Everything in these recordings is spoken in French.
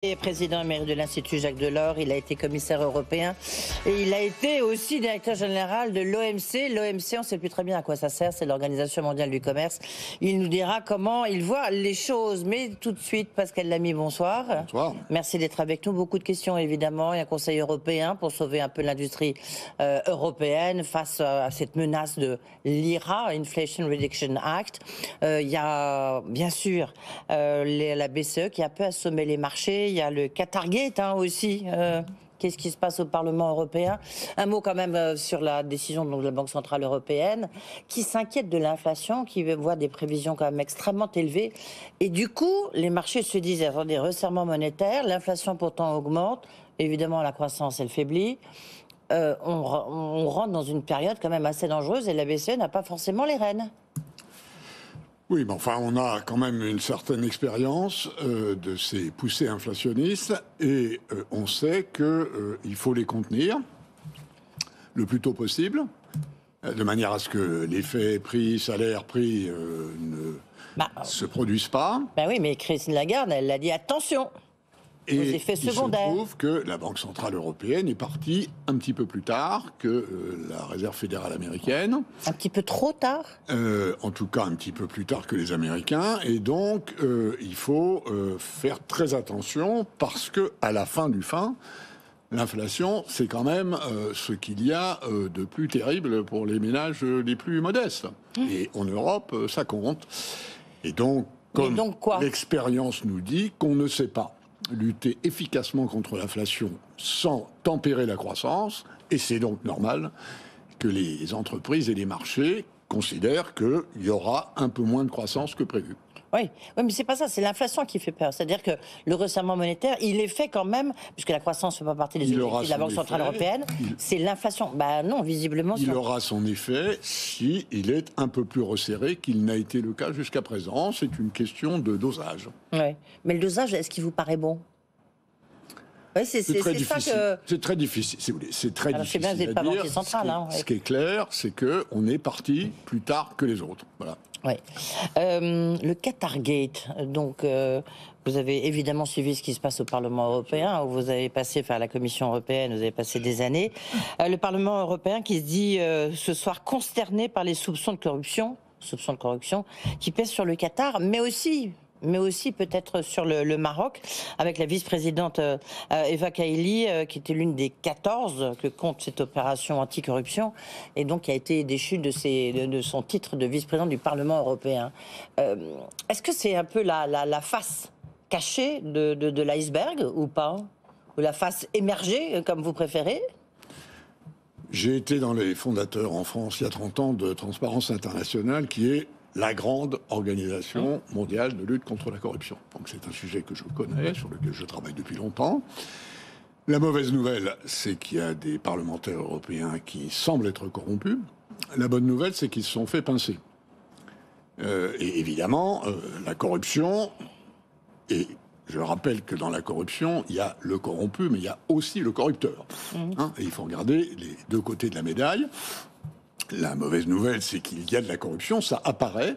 Et président émérite de l'Institut Jacques Delors, il a été commissaire européen et il a été aussi directeur général de l'OMC. L'OMC, on ne sait plus très bien à quoi ça sert, c'est l'Organisation mondiale du commerce. Il nous dira comment il voit les choses. Mais tout de suite, Pascal Lamy, bonsoir. Bonsoir. Merci d'être avec nous. Beaucoup de questions, évidemment. Il y a un Conseil européen pour sauver un peu l'industrie européenne face à cette menace de l'IRA, Inflation Reduction Act. Il y a, bien sûr, la BCE qui a un peu assommé les marchés. Il y a le Qatargate aussi. Qu'est-ce qui se passe au Parlement européen? Un mot quand même sur la décision de la Banque Centrale Européenne qui s'inquiète de l'inflation, qui voit des prévisions quand même extrêmement élevées. Et du coup, les marchés se disent, attendez, resserrement monétaire, l'inflation pourtant augmente, évidemment la croissance elle faiblit. On rentre dans une période quand même assez dangereuse et la BCE n'a pas forcément les rênes. Oui, mais enfin, on a quand même une certaine expérience de ces poussées inflationnistes et on sait qu'il faut les contenir le plus tôt possible, de manière à ce que l'effet prix, salaire, prix ne se produisent pas. Ben oui, mais Christine Lagarde, elle a dit attention aux effets secondaires. Il se trouve que la Banque Centrale Européenne est partie un petit peu plus tard que la Réserve fédérale américaine. Un petit peu trop tard? En tout cas, un petit peu plus tard que les Américains. Et donc, il faut faire très attention parce que, à la fin du fin, l'inflation, c'est quand même ce qu'il y a de plus terrible pour les ménages les plus modestes. Et en Europe, ça compte. Et donc, comme l'expérience nous dit qu'on ne sait pas lutter efficacement contre l'inflation sans tempérer la croissance, et c'est donc normal que les entreprises et les marchés considèrent qu'il y aura un peu moins de croissance que prévu. Oui, mais c'est pas ça, c'est l'inflation qui fait peur. C'est-à-dire que le resserrement monétaire, il est fait quand même, puisque la croissance ne fait pas partie des objectifs de la Banque Centrale Européenne, c'est l'inflation. Ben non, visiblement... Il aura son effet si il est un peu plus resserré qu'il n'a été le cas jusqu'à présent. C'est une question de dosage. Oui, mais le dosage, est-ce qu'il vous paraît bon? Oui, c'est très difficile. Que... C'est très difficile, si vous voulez. C'est très difficile bien, vous n'êtes pas à dire. Centrale, Ce qui est clair, c'est qu'on est parti plus tard que les autres. Voilà. Oui. Le Qatargate, donc vous avez évidemment suivi ce qui se passe au Parlement européen, où vous avez passé, enfin à la Commission européenne, vous avez passé des années. Le Parlement européen qui se dit ce soir consterné par les soupçons de corruption qui pèsent sur le Qatar, mais aussi peut-être sur le Maroc, avec la vice-présidente Eva Kaili, qui était l'une des 14 que compte cette opération anticorruption, et donc qui a été déchue de son titre de vice-présidente du Parlement européen. Est-ce que c'est un peu la face cachée de l'iceberg, ou pas? Ou la face émergée, comme vous préférez? J'ai été dans les fondateurs en France, il y a 30 ans, de Transparence Internationale, qui est la grande organisation mondiale de lutte contre la corruption. Donc c'est un sujet que je connais, sur lequel je travaille depuis longtemps. La mauvaise nouvelle, c'est qu'il y a des parlementaires européens qui semblent être corrompus. La bonne nouvelle, c'est qu'ils se sont fait pincer. Et évidemment, la corruption, et je rappelle que dans la corruption, il y a le corrompu, mais il y a aussi le corrupteur. Et il faut regarder les deux côtés de la médaille. La mauvaise nouvelle, c'est qu'il y a de la corruption, ça apparaît.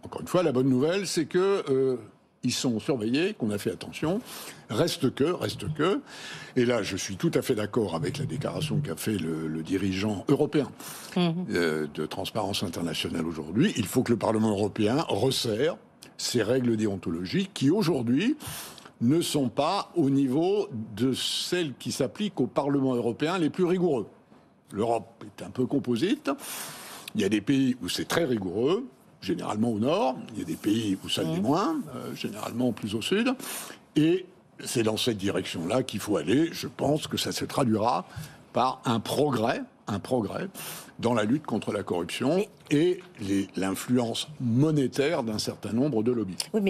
Encore une fois, la bonne nouvelle, c'est que ils sont surveillés, qu'on a fait attention. Reste que, et là, je suis tout à fait d'accord avec la déclaration qu'a fait le dirigeant européen de Transparence Internationale aujourd'hui. Il faut que le Parlement européen resserre ses règles déontologiques qui, aujourd'hui, ne sont pas au niveau de celles qui s'appliquent aux parlements européens les plus rigoureux. L'Europe est un peu composite. Il y a des pays où c'est très rigoureux, généralement au nord. Il y a des pays où ça l'est moins, généralement plus au sud. Et c'est dans cette direction-là qu'il faut aller. Je pense que ça se traduira par un progrès dans la lutte contre la corruption et l'influence monétaire d'un certain nombre de lobbies. Oui, mais